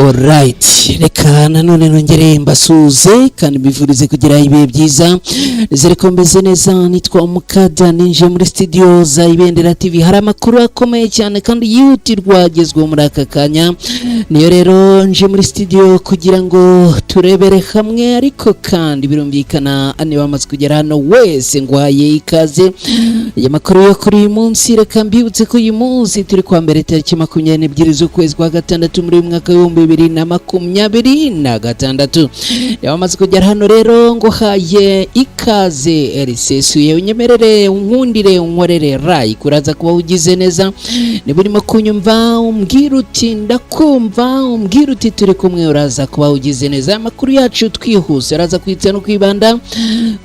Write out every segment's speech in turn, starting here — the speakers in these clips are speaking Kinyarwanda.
Alright, reka nanone nongere mbasuze kandi mbifurize kugira ibihe byiza. Nizere ko mbeze neza. Nitwa Umukada, ninje muri studio za Ibendera TV. Hari amakuru akomeye cyane kandi yihutirwa agezweho muri aka kanya. Niyo rero nje muri studio kugira ngo turebere hamwe, ariko kandi birumvikana ane bamaze kugera hano wese ngwaye ikaze. Aya makuru yo kuri uyu munsi, reka mbibutse ko uyu munsi turi kwa mbere tariki 22 z'ukwezi kwa gatandatu muri mwaka wa 2026. Yabamaze kugera hano rero ngo haye ikaze risesuye. Unyemerere unkundire unkorere rai kuraza kuba ugize neza. Niba urimo kunyumva umbwira uti ndakumva, umbwira uti turi kumwe, uraza kuba ugize neza. Amakuru yacu twihuse araza kwitsa no kwibanda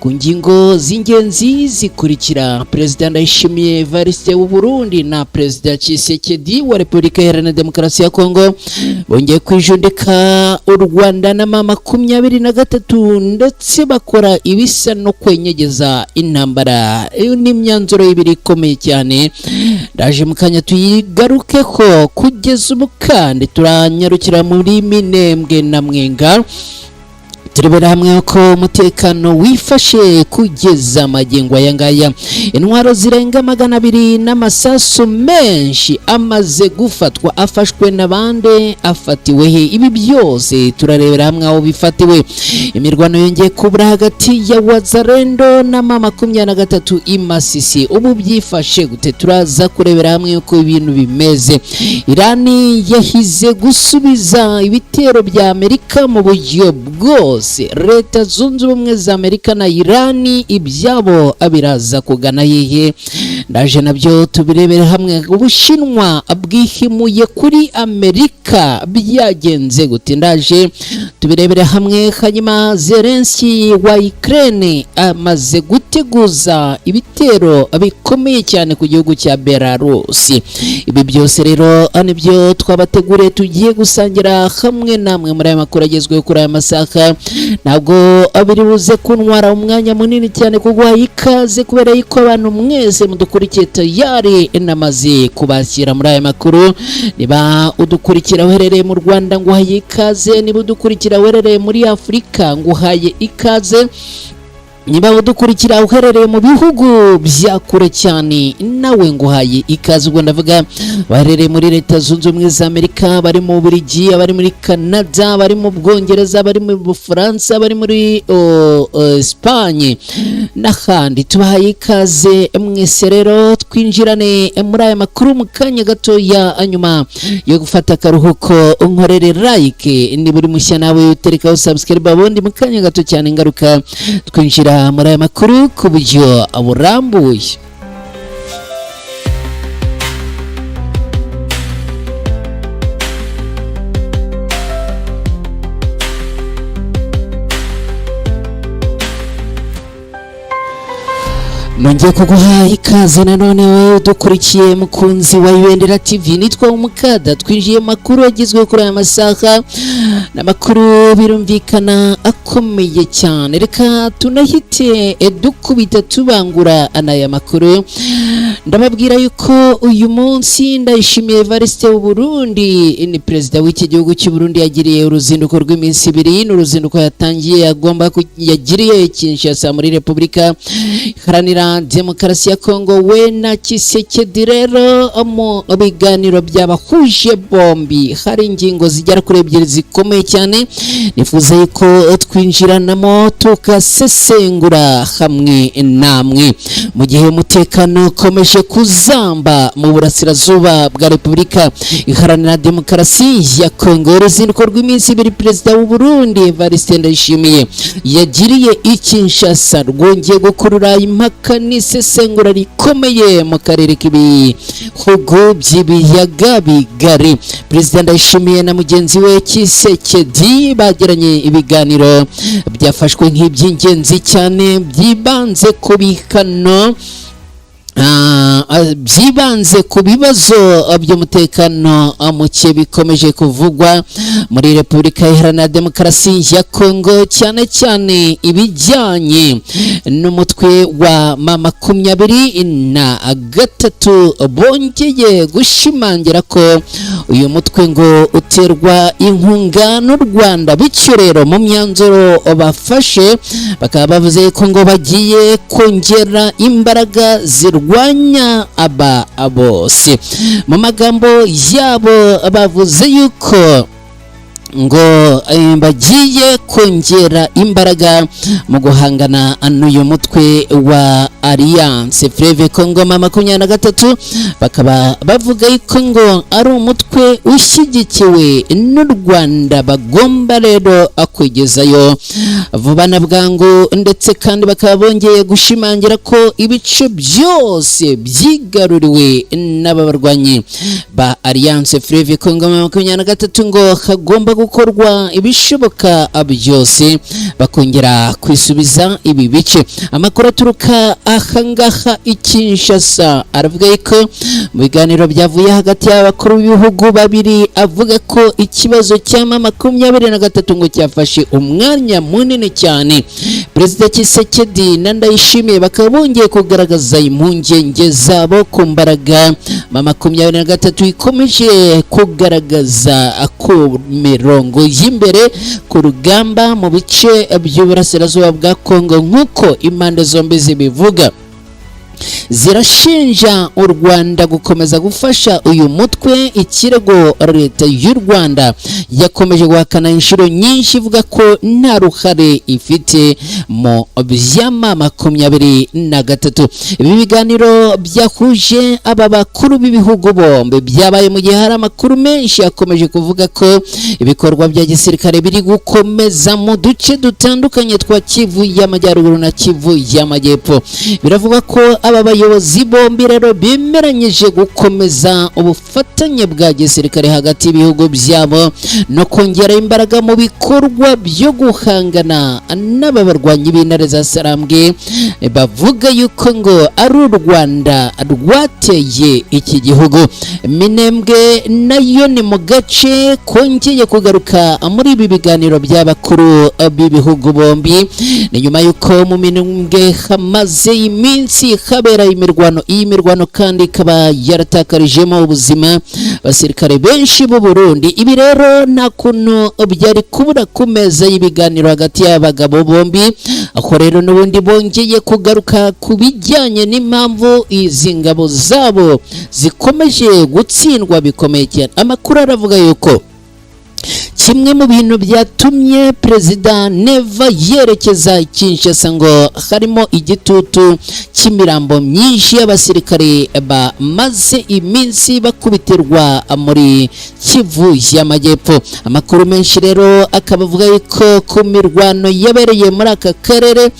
ku ngingo z'ingenzi zikurikira. President Ndayishimiye Evariste w'u Burundi na President Tshisekedi wa Repubulika Iharanira Demokarasi ya Kongo bongeye kwijundika u Rwanda na mama 23 ndetse bakora ibisa no kwenyegeza intambara. Iyo ni imyanzuro y'ibiri ikomeye cyane, ndaje mukanya tuyigaruke ko kugeza ubu kandi turanyarukira muri Minembwe na Mwenga. Turebera hamwe ko umutekano wifashe kugeza amagingo aya ngaya. Intwaro zirenga 200 n'amasasu menshi amaze gufatwa, afashwe n'abande, afatiwe he? Ibi byose turarebera hamwe aho bifatiwe. Imirwano yongeye kubura hagati ya Wazalendo na mama 23 imasisi. Ubu byifashe gute? Turaza kurebera hamwe uko ibintu bimeze. Irani yahize gusubiza ibitero bya Amerika mu buryo bwose. Leta Zunze Ubumwe za Amerika na Irani ibyabo abiraza kugana hehe? Ndaje nabyo tubirebere hamwe. Ubushinwa bwihimuye kuri Amerika, byagenze gute? Ndaje tubirebere hamwe. Hanyuma Zelensky wa Ukraine amaze guteguza ibitero bikomeye cyane ku gihugu cya Belarus. Ibi byose rero anibyo twabateguriye tugiye gusangira hamwe namwe muri aya makuru agezweho kuri aya masaha. Ntabwo abiri buze kuntwara umwanya munini cyane kugwa ikaze, kubera yuko abantu mwese mudukurikiye tayari namaze kubashyira muri aya makuru. Niba udukurikira uherereye mu Rwanda nguhaye ikaze, niba udukurikira uherereye muri Afurika nguhaye ikaze, niba udukurikira uherereye mu bihugu bya kure cyane nawe nguhaye ikaze. Ubwo ndavuga baherereye muri Leta Zunze Ubumwe za Amerika, bari mu Bubiligi, bari muri Canada, bari mu Bwongereza, bari mu Bufaransa, bari muri Espagne n'ahandi. Tubahaye ikaze mwese rero, twinjirane muri aya makuru mu kanya gato ya nyuma yo gufata akaruhuko. Unkorere like niba uri mushya, nawe uterekaho subscribe, abundi mu kanya gato cyane ngaruka twinjira muri aya makuru ku buryo burambuye. Nongeye kuguha ikaze nanone wowe udukurikiye mukunzi wa Ibendera TV. Nitwa Umukada, twinjiye makuru agizwe kuri aya masaha n'amakuru birumvikana akomeye cyane. Reka tunahite dukubita tubangura anaya makuru. Ndababwira yuko uyu munsi Ndayishimiye Evariste w'u Burundi ni president w'iki gihugu cy'u Burundi yagiriye uruzinduko rw'iminsi 2. N'uruzinduko yatangiye yagiriye Kinshasa muri Repubulika Iharanira Demokarasi ya Kongo. We na Tshisekedi rero mu biganiro by'abahuje bombi hari ingingo zigera kuri 2 zikomeye cyane. Nifuza yuko twinjiranamo tukasesengura hamwe namwe. Mu gihe umutekano ukomeje kuzamba mu burasirazuba bwa Repubulika Iharanira Demokarasi ya Kongo, uruzinduko rw'iminsi 2 Perezida w'u Burundi Evariste Ndayishimiye yagiriye Kinshasa rwongeye gukurura impaka n'isesengura rikomeye mu karere k'ibihugu by'ibiyaga bigari. Perezida Ndayishimiye na mugenzi we Tshisekedi bagiranye ibiganiro byafashwe nk'iby'ingenzi cyane, byibanze ku bihano byibanze ku bibazo by'umutekano muke bikomeje kuvugwa muri Repubulika Iharanira Demokarasi ya Kongo, cyane cyane ibijyanye n'umutwe wa M23 bongeye gushimangira ko uyu mutwe ngo uterwa inkunga n'u Rwanda, bityo rero mu myanzuro bafashe bakaba bavuze ko ngo bagiye kongera imbaraga zirwanya aba bose. Mu magambo yabo bavuze yuko ngo bagiye kongera imbaraga mu guhangana n'uyu mutwe wa Alliance Fleuve Congo M23, bakaba bavuga yuko ngo ari umutwe ushyigikiwe n'u Rwanda, bagomba rero kwigezayo vuba na bwangu, ndetse kandi bakaba bongeye gushimangira ko ibice byose byigaruriwe n'ababarwanyi ba Alliance Fleuve Congo M23 ngo hagomba gukorwa ibishoboka byose bakongera kwisubiza ibi bice. Amakuru aturuka ahangaha i Kinshasa aravuga ko mu biganiro byavuye hagati y'abakuru b'ibihugu babiri avuga ko ikibazo cya M23 ngo cyafashe umwanya munini cyane. Perezida Tshisekedi na Ndayishimiye bakaba bongeye kugaragaza impungenge zabo ku mbaraga M23 ikomeje kugaragaza ku mirongo y'imbere ku rugamba mu bice by'uburasirazuba bwa Kongo, nk'uko impande zombi zibivuga. Zirashinja u Rwanda gukomeza gufasha uyu mutwe. Ikirego leta y'u Rwanda yakomeje guhakana inshuro nyinshi ivuga ko nta ruhare ifite mu M23. Ibi biganiro byahuje aba bakuru b'ibihugu bombi byabaye mu gihe hari amakuru menshi yakomeje kuvuga ko ibikorwa bya gisirikare biri gukomeza mu duce dutandukanye twa Kivu y'Amajyaruguru na Kivu y'Amajyepfo. Biravuga ko aba bayobozi bombi rero bemeranyije gukomeza ubufatanye bwa gisirikare hagati y'ibihugu byabo no kongera imbaraga mu bikorwa byo guhangana n'ababarwanyi b'intare za Sarambwe bavuga yuko ngo ari u Rwanda rwateye iki gihugu. Minembwe nayo ni mu gace kongeye kugaruka muri ibi biganiro by'abakuru b'ibihugu bombi. Ni nyuma yuko mu Minembwe hamaze iminsi habera imirwano. Iyi mirwano kandi ikaba yaratakarijemo ubuzima abasirikare benshi b'u Burundi. Ibi rero nta kuntu byari kubura ku meza y'ibiganiro hagati y'abagabo bombi, aho rero n'ubundi bongeye kugaruka ku bijyanye n'impamvu izi ngabo zabo zikomeje gutsindwa bikomeye cyane. Amakuru aravuga yuko kimwe mu bintu byatumye Perezida Neva yerekeza Kinshasa ngo harimo igitutu cy'imirambo myinshi y'abasirikare bamaze iminsi bakubitirwa muri Kivu y'Amajyepfo. Amakuru menshi rero akabavuga yuko ku mirwano yabereye muri aka karere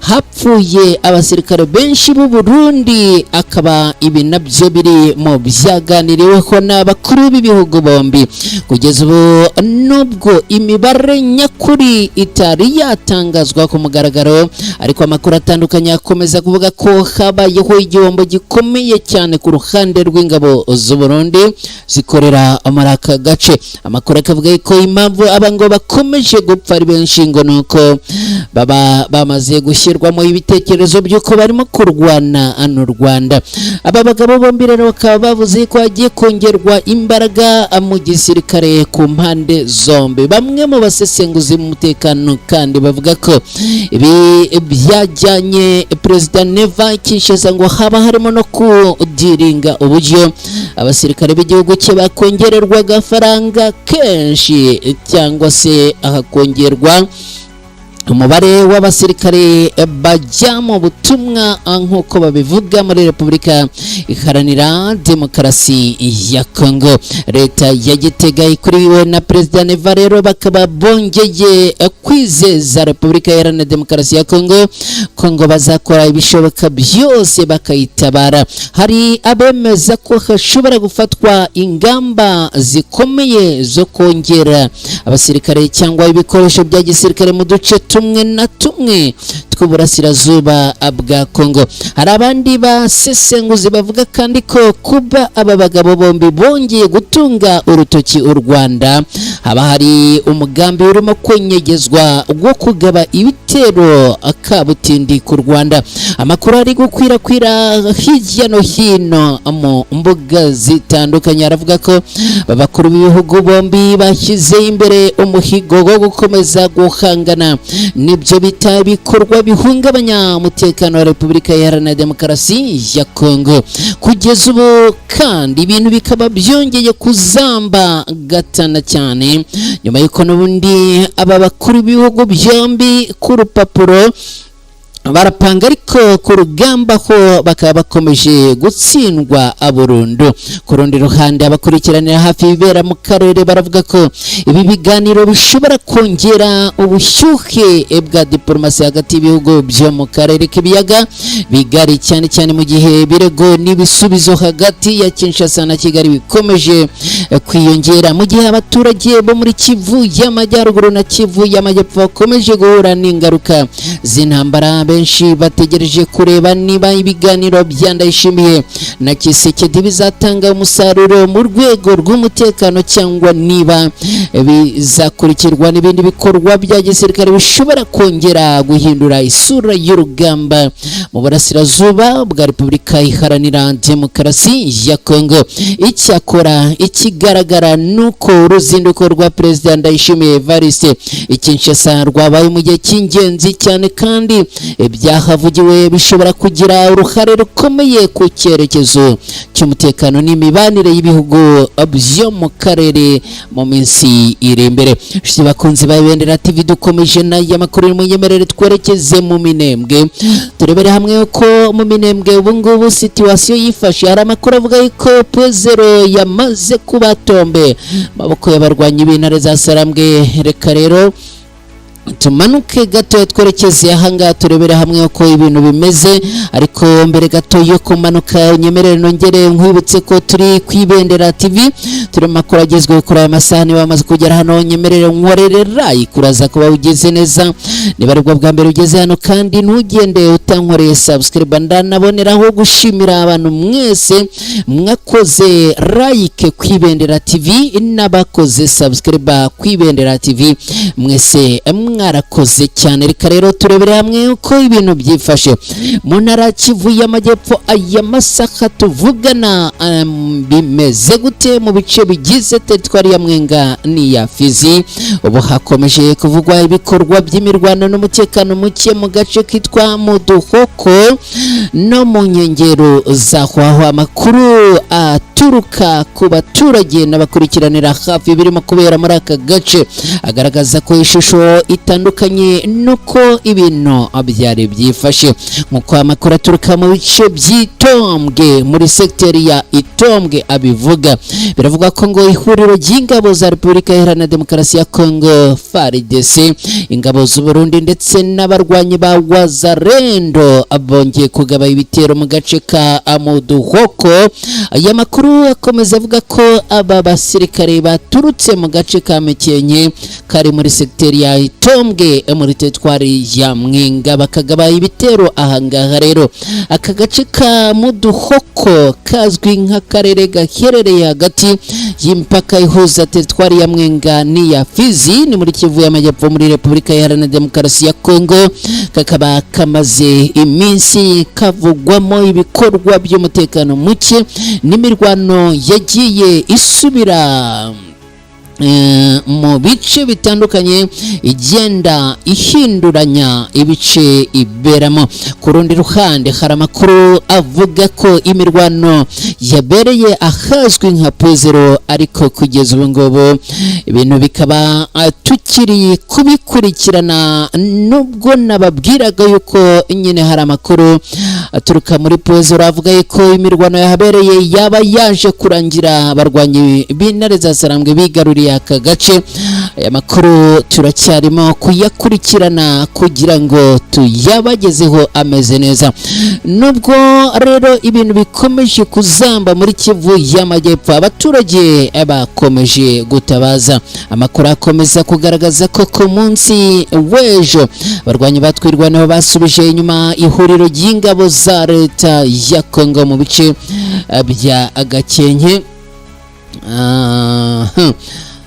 hapfuye abasirikare benshi b'u Burundi, akaba ibi nabyo biri mu byaganiriweho n'abakuru b'ibihugu bombi. Kugeza ubu nubwo imibare nyakuri itari yatangazwa ku mugaragaro, ariko amakuru atandukanye akomeza kuvuga ko habayeho igihombo gikomeye cyane ku ruhande rw'ingabo z'u Burundi zikorera muri aka gace. Amakuru akavuga ko impamvu abango bakomeje gupfa ari benshi ngo nuko baba bamaze gushyirwamo ibitekerezo by'uko barimo kurwana n'u Rwanda. Aba bagabo bombi rero bakaba bavuze ko hagiye kongerwa imbaraga mu gisirikare ku mpande zombi. Bamwe mu basesenguzi mu mutekano kandi bavuga ko ibi byajyanye Perezida Neva Kinshasa ngo haba harimo no kudiringa uburyo abasirikare b'igihugu cye bakongererwa agafaranga kenshi, cyangwa se akakongerwa umubare w'abasirikare bajya mu butumwa nk'uko babivuga muri Repubulika Iharanira Demokarasi ya Kongo. Leta ya Gitega ikuriwe na Perezida Neva rero bakaba bongeye kwizeza Repubulika Iharanira Demokarasi ya Kongo Kongo bazakora ibishoboka byose bakayitabara. Hari abemeza ko hashobora gufatwa ingamba zikomeye zo kongera abasirikare cyangwa ibikoresho bya gisirikare mu duce tumwe na tumwe tw'uburasirazuba bwa Kongo. Hari abandi basesenguzi bavuga kandi ko kuba aba bagabo bombi bongeye gutunga urutoki u Rwanda haba hari umugambi urimo kwenyegezwa wo kugaba ibitero akabutindi ku Rwanda. Amakuru ari gukwirakwira hirya no hino mu mbuga zitandukanye aravuga ko abakuru b'ibihugu bombi bashyize imbere umuhigo wo gukomeza guhangana n'ibyo bita ibikorwa bihungabanya umutekano wa Repubulika Iharanira Demokarasi ya Kongo. Kugeza ubu kandi ibintu bikaba byongeye kuzamba gatana cyane nyuma y'uko n'ubundi aba bakuru b'ibihugu byombi ku rupapuro barapanga ariko ku rugamba ho bakaba bakomeje gutsindwa burundu. Ku rundi ruhande abakurikiranira hafi ibibera mu karere baravuga ko ibi biganiro bishobora kongera ubushyuhe bwa diplomasi hagati y'ibihugu byo mu karere k'ibiyaga bigari, cyane cyane mu gihe birego n'ibisubizo hagati ya Kinshasa na Kigali bikomeje kwiyongera, mu gihe abaturage bo muri Kivu y'Amajyaruguru na Kivu y'Amajyepfo bakomeje guhura n'ingaruka z'intambara. Benshi bategereje kureba niba ibiganiro bya Ndayishimiye na Kisekedi bizatanga umusaruro mu rwego rw'umutekano cyangwa niba bizakurikirwa n'ibindi bikorwa bya gisirikare bishobora kongera guhindura isura y'urugamba mu burasirazuba bwa Repubulika Iharanira Demokarasi ya Kongo. Icyakora ikigaragara nuko uruzinduko rwa Perezida Ndayishimiye Evariste i Kinshasa rwabaye mu gihe cy'ingenzi cyane kandi ibyahavugiwe bishobora kugira uruhare rukomeye ku cyerekezo cy'umutekano n'imibanire y'ibihugu byo mu karere mu minsi iri imbere. Bakunzi ba Ibendera TV dukomeje n'aya makuru y'umunyemerere twerekeze mu Minembwe turebere hamwe ko mu Minembwe ubu ngubu situation yifashe. Hari amakuru avuga ko Pwezero yamaze kubatombe maboko y'abarwanyi b'intare za Sarambwe. Reka rero tumanuke gato twerekeze ahangaha turebere hamwe uko ibintu bimeze, ariko mbere gato yo kumanuka unyemerere nongere nkwibutse ko turi ku Ibendera TV, turi makuru agezweho kuri aya masaha. Niba bamaze kugera hano unyemerere nkorere like uraza kuba ugeze neza, niba aribwo bwa mbere ugeze hano kandi ntugende utankoreye subscribe. Ndanaboneraho gushimira abantu mwese mwakoze like ku Ibendera TV n'abakoze subscribe ku Ibendera TV, mwese mwarakoze cyane. Reka rero turebere hamwe uko ibintu byifashe mu ntara Kivu y'Amajyepfo. Aya masaka tuvugana bimeze gute mu bice bigize teritwari ya Mwenga n'iya Fizi? Ubu hakomeje kuvugwa ibikorwa by'imirwano n'umutekano muke mu gace kitwa Muduhoko no mu nkengero zaho. Amakuru aturuka ku baturage n'abakurikiranira hafi birimo kubera muri aka gace agaragaza ko ishusho itandukanye nuko ibintu byari byifashe. Nkuko amakuru aturuka mu bice by'Itombwe muri sekiteri ya Itombwe abivuga, biravuga ko ngo ihuriro ry'ingabo za Repubulika Iharanira Demokarasi ya Kongo FARDC, ingabo z'u Burundi ndetse n'abarwanyi ba Wazalendo bongeye kugaba ibitero mu gace ka Muduhoko. Aya makuru akomeza avuga ko aba basirikare baturutse mu gace ka Mekenye kari muri sekiteri ya Itombwe muri teritwari ya Mwenga bakagaba ibitero ahangaha. Rero aka gace ka Muduhoko kazwi nk'akarere gaherereye hagati y'impaka ihuza teritwari ya Mwenga n'iya Fizi, ni muri Kivu y'Amajyepfo muri Repubulika Iharanira Demokarasi ya Kongo. Kakaba kamaze iminsi kavugwamo ibikorwa by'umutekano muke n'imirwano yagiye isubira mu bice bitandukanye igenda ihinduranya ibice iberamo. Ku rundi ruhande hari amakuru avuga ko imirwano yabereye ahazwi nka Pwezero, ariko kugeza ubu ngubu ibintu bikaba tukiri kubikurikirana, nubwo nababwiraga yuko nyine hari amakuru aturuka muri Pwezero avuga ko imirwano yahabereye yaba yaje kurangira abarwanyi b'intare za Sarambwe bigaruriye aka gace. aya makuru turacyarimo kuyakurikirana kugira ngo tuyabagezeho ameze neza. Nubwo rero ibintu bikomeje kuzamba muri Kivu y'Amajyepfo, abaturage bakomeje gutabaza. Amakuru akomeza kugaragaza ko ku munsi w'ejo abarwanyi batwirwanaho basubije inyuma ihuriro ry'ingabo za leta ya Kongo mu bice bya Gakenke.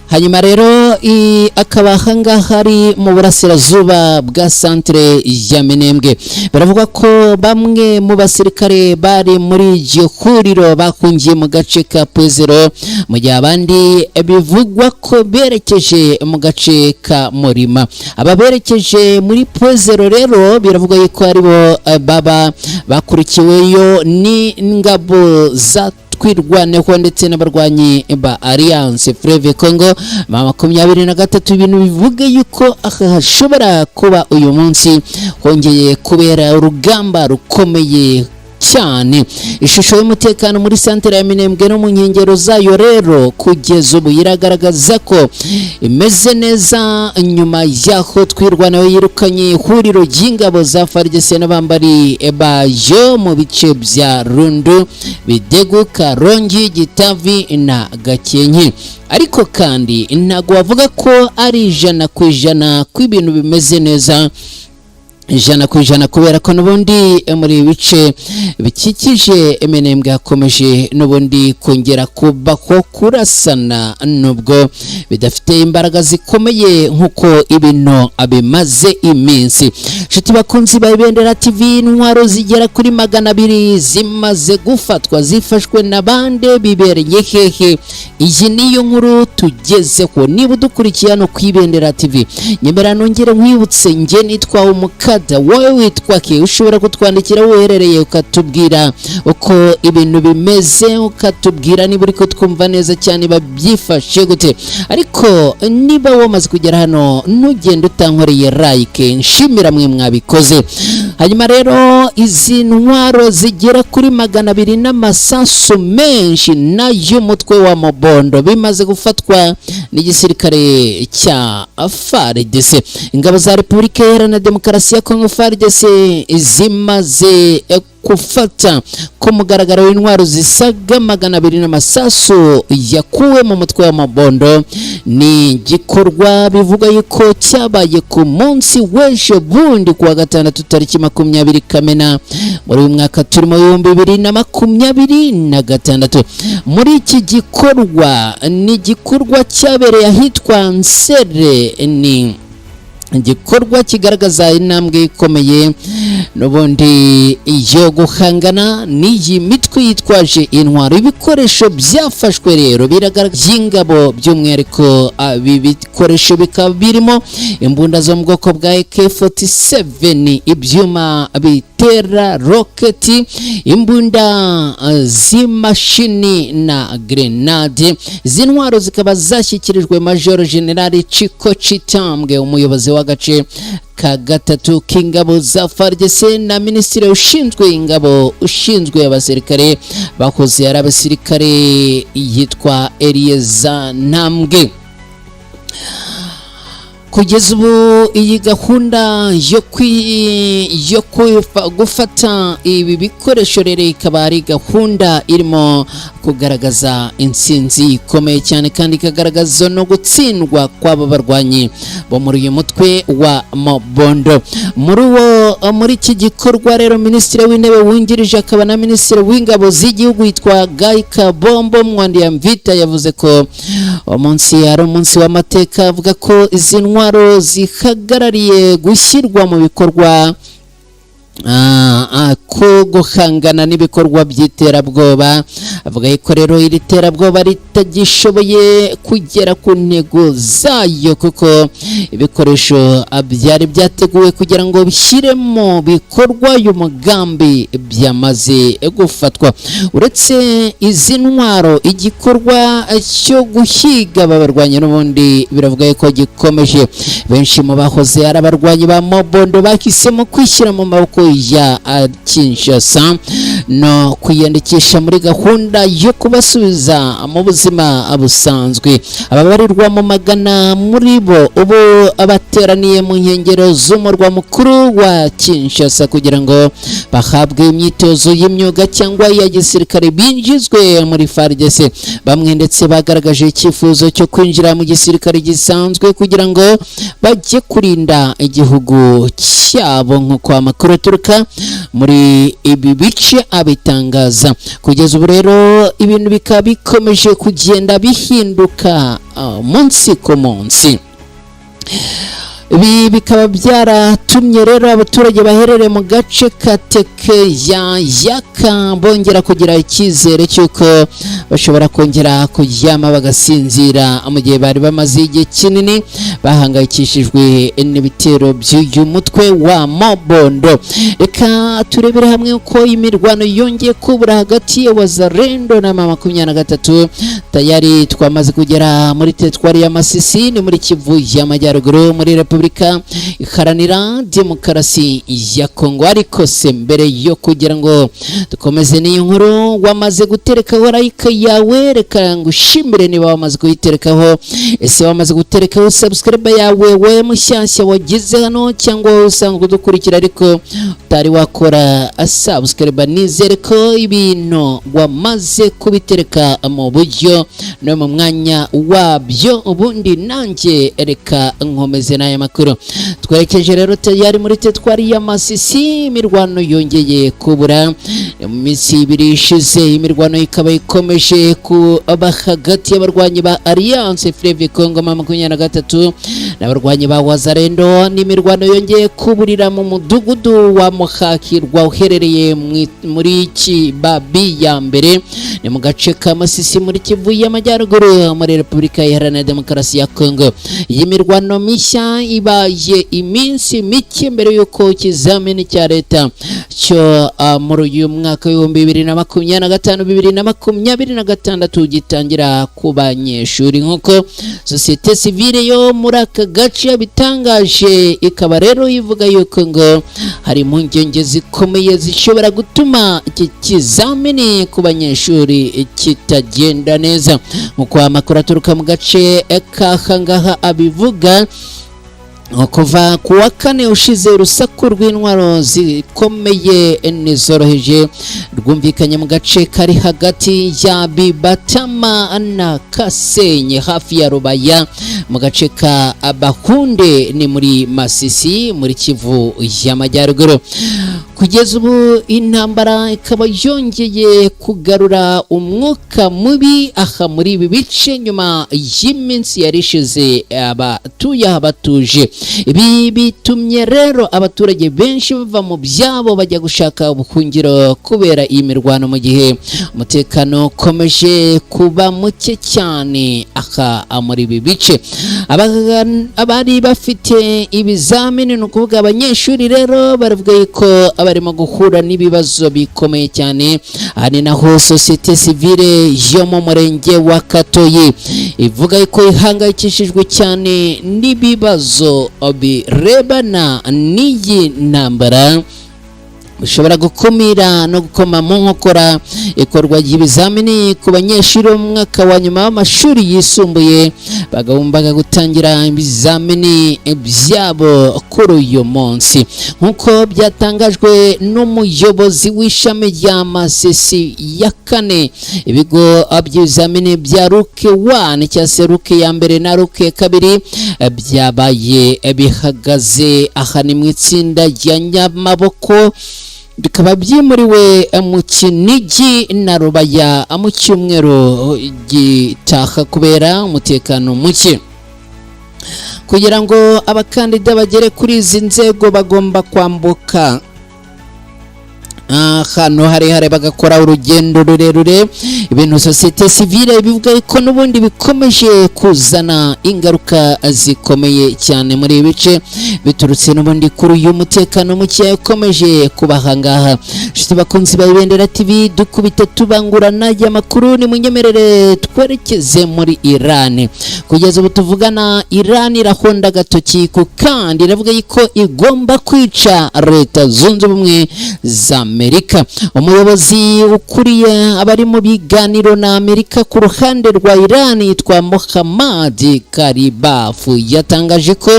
Hanyuma rero akaba hangaha hari mu burasirazuba bwa centre ya Minembwe. Baravuga ko bamwe mu basirikare bari muri iryo huriro bakungiye mu gace ka Pwezero, mu gihe abandi bivugwa ko berekeje mu gace ka Murima. Aba berekeje muri Pwezero rero biravuga yuko aribo baba bakurikiweyo n'ingabo za twirwaneho ndetse n'abarwanyi ba Alliance Fleuve Congo 23. Ibintu bivuga yuko hashobora kuba uyu munsi hongeye kubera urugamba rukomeye cyane. Ishusho y'umutekano muri centre ya Minembwe no mu nkengero zayo rero kugeza ubu iragaragaza ko imeze neza nyuma y'aho twirwanaho yirukanye ihuriro ry'ingabo za FARDC n'abambari bayo mu bice bya Rundu, Bidegu, Karongi, Gitavi na Gakenke. Ariko kandi ntago bavuga ko ari 100% ko ibintu bimeze neza 100% kubera ko n'ubundi muri bice bikikije Minembwe hakomeje n'ubundi kongera kubaho kurasana, nubwo bidafite imbaraga zikomeye nkuko ibintu abimaze iminsi. Nshuti bakunzi ba Ibendera TV, intwaro zigera kuri 200 zimaze gufatwa, zifashwe n'abande bibereye hehe? Iyi niyo nkuru tugezeho. Niba udukurikiye hano ku Ibendera TV, nyemera nongere nkwibutse, nge nitwa Umukada. Wowe witwa ki? Ushobora kutwandikira uherereye ukatubwira uko ibintu bimeze, ukatubwira niba uri ko twumva neza cyane babyifashe gute. Ariko niba wamaze kugera hano ntugende utankoreye like, nshimira mwe mwabikoze. Hanyuma rero izi ntwaro zigera kuri 200 n'amasasu menshi nayo mutwe wa Mobondo bimaze gufatwa n'igisirikare cya FARDC. Ingabo za Repubulika Iharanira Demokarasi ya Kongo FARDC zimaze kufata ku mugaragaro w'intwaro zisaga 200 n'amasasu yakuwe mu mutwe wa Mobondo. Ni gikorwa bivuga yuko cyabaye ku munsi w'ejo bundi kuwa gatandatu tariki 20 Kamena muri uyu mwaka turimo 2026. Muri iki gikorwa ni gikorwa cyabereye ahitwa Nsere, ni igikorwa kigaragaza intambwe ikomeye n'ubundi yo guhangana n'iyi mitwe yitwaje intwaro. Ibikoresho byafashwe rero biragaragaza ingabo, by'umwihariko ibikoresho bikaba birimo imbunda zo mu bwoko bwa AK47, ibyuma bitera roketi, imbunda z'imashini na grenade. Izi ntwaro zikaba zashyikirijwe Major General Chiko Chitambwe, umuyobozi w'agace ka gatatu k'ingabo za FARDC na Minisitiri ushinzwe ingabo ushinzwe abasirikare bakoze ari abasirikare yitwa Elieza Ntambwe. Kugeza ubu iyi gahunda yo gufata ibi bikoresho rero ikaba ari gahunda irimo kugaragaza intsinzi ikomeye cyane kandi ikagaragaza no gutsindwa kw'aba barwanyi bo muri uyu mutwe wa Mobondo. Muri iki gikorwa rero Minisitiri w'Intebe wungirije akaba na Minisitiri w'Ingabo z'igihugu yitwa Guy Kabombo Mwandiyamvita yavuze ko umunsi ari umunsi w'amateka, avuga ko izi ntwaro zihagarariye gushyirwa mu bikorwa ko guhangana n'ibikorwa by'iterabwoba. Avuga ko rero iri terabwoba ritagishoboye kugera ku ntego zayo kuko ibikoresho byari byateguwe kugira ngo bishyire mu bikorwa uyu mugambi byamaze gufatwa. Uretse izi ntwaro, igikorwa cyo guhiga ababarwanya n'ubundi biravuga ko gikomeje. Benshi mu bahoze ari abarwanyi ba Mobondo bahisemo kwishyira mu maboko ya Kinshasa no kwiyandikisha muri gahunda yo kubasubiza mu buzima busanzwe. Ababarirwa mu magana muri bo ubu abateraniye mu nkengero z'umurwa mukuru wa Kinshasa kugira ngo bahabwe imyitozo y'imyuga cyangwa iya gisirikare binjizwe muri FARDC. Bamwe ndetse bagaragaje icyifuzo cyo kwinjira mu gisirikare gisanzwe kugira ngo bajye kurinda igihugu cyabo, nk'uko amakuru aturuka muri ibi bice abitangaza. Kugeza ubu rero ibintu bikaba bikomeje kugenda bihinduka munsi ku munsi. Ibi bikaba byaratumye rero abaturage baherereye mu gace ka Tekeya Yaka bongera kugira icyizere cy'uko bashobora kongera kuryama bagasinzira mu gihe bari bamaze igihe kinini bahangayikishijwe n'ibitero by'uyu mutwe wa Mobondo. Reka turebere hamwe uko imirwano yongeye kubura hagati ya Wazalendo na M23. Tayari twamaze kugera muri teritwari ya Masisi ni muri Kivu y'Amajyaruguru muri Repubulika Iharanira Demokarasi ya Kongo. Ariko se mbere yo kugira ngo dukomeze n'iyi nkuru, wamaze guterekaho like yawe, reka ngushimire niba wamaze kuyiterekaho. Ese wamaze guterekaho subscribe yawe we mushyashya wagize hano cyangwa usanzwe udukurikira ariko utari wakora subscribe? Nizere ko ibintu wamaze kubitereka mu buryo no mu mwanya wabyo, ubundi nanjye reka nkomeze n'aya makuru. Twerekeje rero tayari muri teritwari ya Masisi. Imirwano yongeye kubura mu minsi ibiri ishize. Imirwano ikaba ikomeje kuba hagati y'abarwanyi ba Alliance Fleuve Congo M23 n'abarwanyi ba Wazalendo. N'imirwano yongeye kuburira mu mudugudu wa Muhakirwa uherereye muri Kibabi ya mbere ni mu gace ka Masisi muri Kivu y'Amajyaruguru muri Repubulika Iharanira Demokarasi ya Kongo. Iyi mirwano mishya ibaye iminsi mike mbere y'uko ikizamini cya leta cyo muri uyu mwaka w'ibihumbi 2025-2026 gitangira ku banyeshuri, nk'uko sosiyete sivile yo muri aka gace bitangaje. Ikaba rero ivuga yuko ngo hari impungenge zikomeye zishobora gutuma iki kizamini ku banyeshuri kitagenda neza, nk'uko amakuru aturuka mu gace k'ahangaha abivuga. Kuva ku wa kane ushize urusaku rw'intwaro zikomeye n'izoroheje rwumvikanye mu gace kari hagati ya Bibatama na Kasenyi hafi ya Rubaya mu gace ka Bahunde ni muri Masisi muri Kivu y'Amajyaruguru. Kugeza ubu intambara ikaba yongeye kugarura umwuka mubi aha muri ibi bice nyuma y'iminsi yari ishize abatuye abatuje. Ibi bitumye rero abaturage benshi bava mu byabo bajya gushaka ubuhungiro kubera iyi mirwano, mu gihe umutekano ukomeje kuba muke cyane aha muri ibi bice. Abari bafite ibizamini ni ukuvuga abanyeshuri rero baravuga ko barimo guhura n'ibibazo bikomeye cyane. Aha ni naho sosiyete sivile yo mu murenge wa Katoyi ivuga ko ihangayikishijwe cyane n'ibibazo birebana n'iyi ntambara ushobora gukumira no gukoma mu nkokora ikorwa ry'ibizamini ku banyeshuri bo mu mwaka wa nyuma w'amashuri yisumbuye bagombaga gutangira ibizamini byabo kuri uyu munsi, nk'uko byatangajwe n'umuyobozi w'ishami rya Masisi ya kane. Ibigo by'ibizamini bya Ruke 1 cyangwa se Ruke ya mbere na Ruke kabiri byabaye bihagaze aha ni mu itsinda rya Nyamaboko, bikaba byimuriwe mu Kinigi na Rubaya mu cyumweru gitaha kubera umutekano muke. Kugira ngo abakandida bagere kuri izi nzego bagomba kwambuka hano harehare bagakora urugendo rurerure. Ibintu sosiyete sivile bivuga ko n'ubundi bikomeje kuzana ingaruka zikomeye cyane muri ibice biturutse n'ubundi kuri uyu mutekano muke ukomeje kubahangaha. Shiti bakunzi ba Ibendera TV dukubita tubangurana y'amakuru, ni munyemerere twerekeze muri Iran. Kugeza ubu tuvugana Iran irahonda gatoki ku kandi iravuga ko igomba kwica Leta Zunze Ubumwe za Amerika. Umuyobozi ukuriye abari mu biganiro na Amerika ku ruhande rwa Iran yitwa Mohammad Karibaf yatangaje ko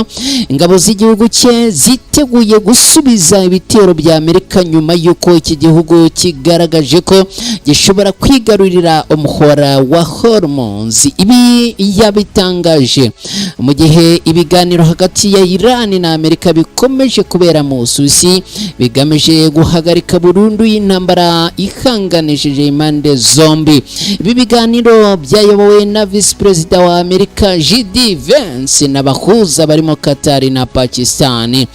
ingabo z'igihugu cye ziteguye gusubiza ibitero bya Amerika nyuma y'uko iki gihugu kigaragaje ko gishobora kwigarurira umuhora wa Hormuz. Ibi yabitangaje mu gihe ibiganiro hagati ya Iran na Amerika bikomeje kubera mu Busuwisi bigamije guhagarika burundu y'intambara ihanganishije impande zombi. Ibi biganiro byayobowe na Vice President wa Amerika JD Vance n'abahuza barimo Qatar na Pakistan.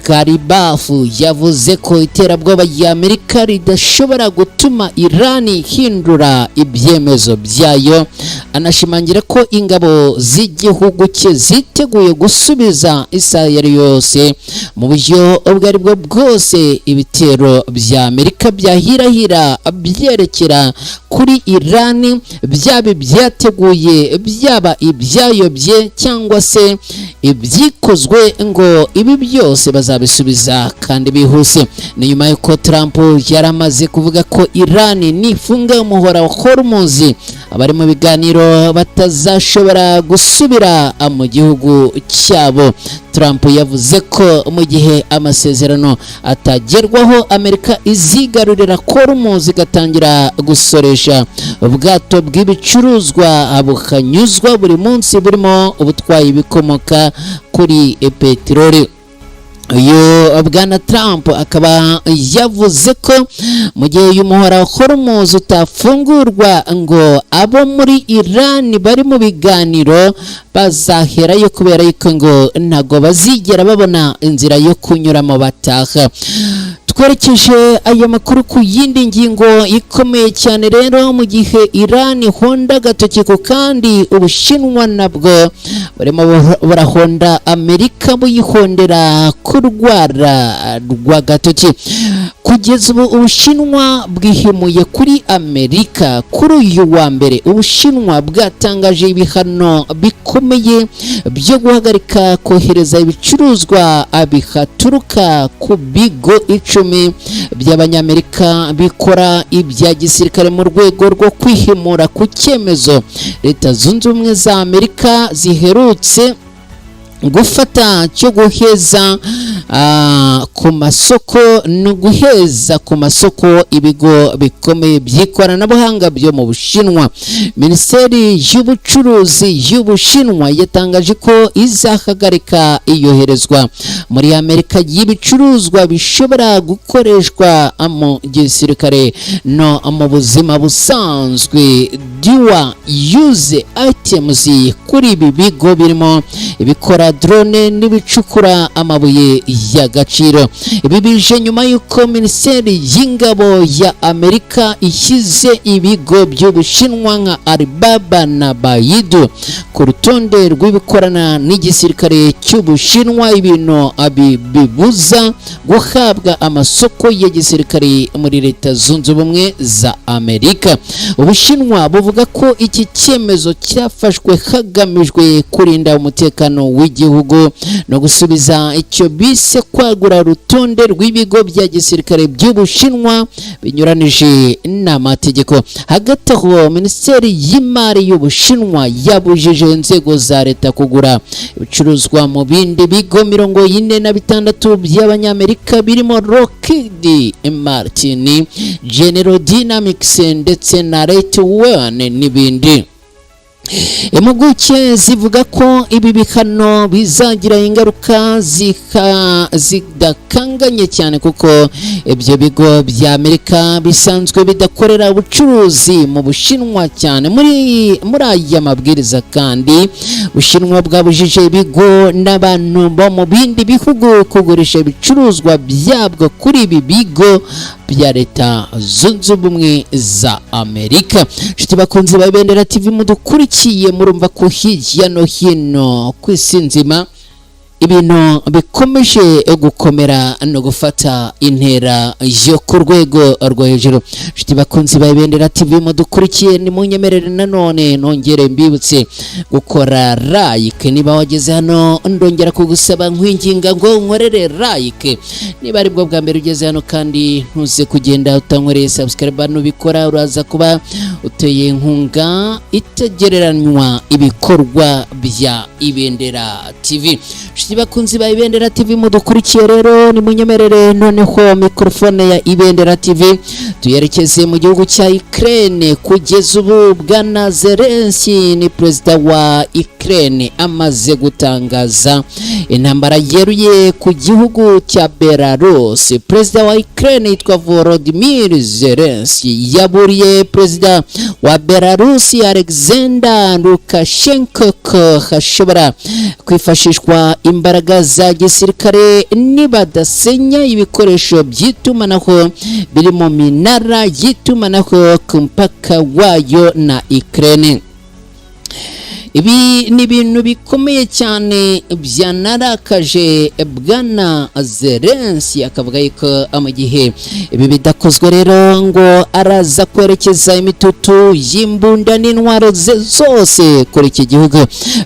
Karibaf yavuze ko iterabwoba ya Amerika ridashobora gutuma Iran ihindura ibyemezo byayo, anashimangira ko ingabo z'igihugu cye ziteguye gusubiza isaha yari yose mu buryo ubwo ari bwo bwose ibitero bya Amerika byahirahira byerekera kuri Iran, byaba byateguye byaba ibyayobye cyangwa se ibyikozwe, ngo ibi byose bazabisubiza kandi bihuse. Ni nyuma y'uko Trump yaramaze kuvuga ko Iran nifunga umuhora wa Hormuz abari mu biganiro batazashobora gusubira mu gihugu cyabo. Trump yavuze ko mu gihe amasezerano atagerwaho Amerika izigarurira Hormuz igatangira gusoresha ubwato bw'ibicuruzwa bukanyuzwa buri munsi burimo ubutwaye ibikomoka kuri peteroli. Uyu bwana Trump akaba yavuze ko mu gihe uyu muhora wa Hormuz utafungurwa ngo abo muri Iran bari mu biganiro bazaherayo, kubera yuko ngo ntago bazigera babona inzira yo kunyuramo bataha. Twerekeje aya makuru ku yindi ngingo ikomeye cyane rero, mu gihe Iran honda agatoki ku kandi Ubushinwa nabwo barimo burahonda Amerika buyihondera kurwara rw'agatoki. Kugeza ubu Ubushinwa bwihimuye kuri Amerika. Kuri uyu wa mbere Ubushinwa bwatangaje ibihano bikomeye byo guhagarika kohereza ibicuruzwa bihaturuka ku bigo 10 by'Abanyamerika bikora ibya gisirikare mu rwego rwo kwihimura ku cyemezo Leta Zunze Ubumwe za Amerika ziherutse gufata cyo guheza ku masoko no guheza ku masoko ibigo bikomeye by'ikoranabuhanga byo mu Bushinwa. Minisiteri y'Ubucuruzi y'Ubushinwa yatangaje ko izahagarika iyoherezwa muri Amerika y'ibicuruzwa bishobora gukoreshwa mu gisirikare no mu buzima busanzwe dual use items kuri ibi bigo birimo ibikora drone n'ibicukura amabuye y'agaciro. Ibi bije nyuma y'uko Minisiteri y'Ingabo ya Amerika ishyize ibigo by'Ubushinwa nka Alibaba na Baidu ku rutonde rw'ibikorana n'igisirikare cy'Ubushinwa, ibintu bibuza guhabwa amasoko ya gisirikare muri Leta Zunze Ubumwe za Amerika. Ubushinwa buvuga ko iki cyemezo cyafashwe hagamijwe kurinda umutekano w'igihugu no gusubiza icyo bise kwagura rutonde rw'ibigo bya gisirikare by'Ubushinwa binyuranije n'amategeko. Hagati aho Minisiteri y'Imari y'Ubushinwa yabujije inzego za leta kugura ibicuruzwa mu bindi bigo 46 by'Abanyamerika birimo Lockheed Martin, General Dynamics ndetse na Raytheon n'ibindi. Impuguke zivuga ko ibi bihano bizagira ingaruka zidakanganye cyane kuko ibyo bigo bya Amerika bisanzwe bidakorera ubucuruzi mu Bushinwa cyane. Muri aya mabwiriza kandi Bushinwa bwabujije ibigo n'abantu bo mu bindi bihugu kugurisha ibicuruzwa byabwo kuri ibi bigo bya Leta Zunze Ubumwe za Amerika. Nshuti bakunze ba Bendera TV mudukurikiye, murumva ko hirya no hino ku isi nzima ibintu bikomeje gukomera no gufata intera yo ku rwego rwo hejuru. Nshuti bakunzi ba Ibendera TV mudukurikiye, ni munyemerere nanone nongere mbibutse gukora like. Niba wageze hano ndongera kugusaba nkwinginga ngo nkorere like. Niba ari bwo bwa mbere ugeze hano kandi ntuze kugenda utankoreye subscribe, nubikora uraza kuba uteye inkunga itagereranywa ibikorwa bya Ibendera TV. Nshuti bakunzi ba Ibendera TV mudukurikiye rero, ni munyemerere noneho mikrofone ya Ibendera TV tuyerekeze mu gihugu cya Ukraine. Kugeza ubu Bwana Zelensky ni perezida wa Ukraine amaze gutangaza intambara yeruye ku gihugu cya Belarus. Perezida wa Ukraine yitwa Volodymyr Zelensky yaburiye perezida wa Belarus Alexander Lukashenko ko hashobora kwifashishwa imbaraga za gisirikare nibadasenya ibikoresho by'itumanaho biri mu minara y'itumanaho ku mpaka wayo na Ukraine. Ibi ni ibintu bikomeye cyane byanarakaje Bwana Zelensky, akavuga yuko mu gihe ibi bidakozwe rero ngo araza kwerekeza imitutu y'imbunda n'intwaro zose kuri iki gihugu.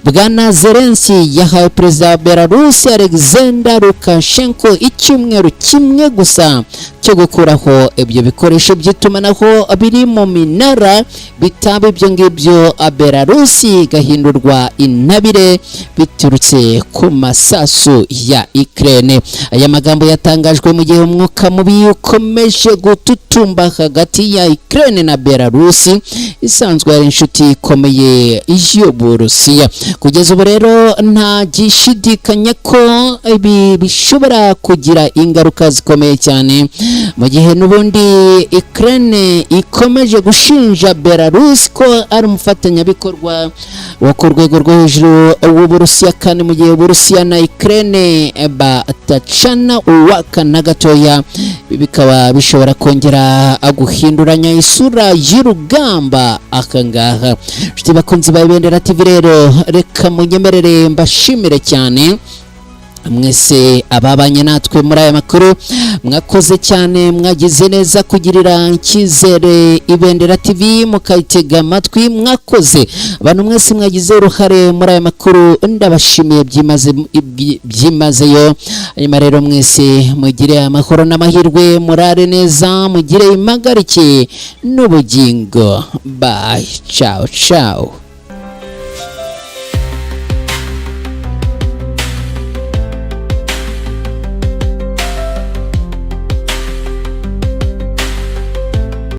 Bwana Zelensky yahawe perezida wa Belarus Alexander Lukashenko icyumweru kimwe gusa cyo gukuraho ibyo bikoresho by'itumanaho biri mu minara. Bitaba ibyo ngibyo Belarus gahindurwa intabire biturutse ku masasu ya Ukraine. Aya magambo yatangajwe mu gihe umwuka mubi ukomeje gututumba hagati ya Ukraine na Belarus isanzwe ari inshuti ikomeye y'Uburusiya. Kugeza ubu rero nta gishidikanya ko ibi bishobora kugira ingaruka zikomeye cyane, mu gihe n'ubundi Ukraine ikomeje gushinja Belarus ko ari umufatanyabikorwa wo ku rwego rwo hejuru w'Uburusiya, kandi mu gihe Uburusiya na Ukraine batacana uwaka na gatoya, bikaba bishobora kongera guhinduranya isura y'urugamba akangaha. Nshuti bakunzi ba Ibendera TV rero, reka munyemerere mbashimire cyane mwese ababanye natwe muri aya makuru. Mwakoze cyane, mwagize neza kugirira icyizere Ibendera TV mukayitega amatwi. Mwakoze abantu mwese mwagize uruhare muri aya makuru, ndabashimiye byimazeyo. Hanyuma rero mwese mugire amahoro n'amahirwe, murare neza, mugire impagarike n'ubugingo. Bye, ciao ciao.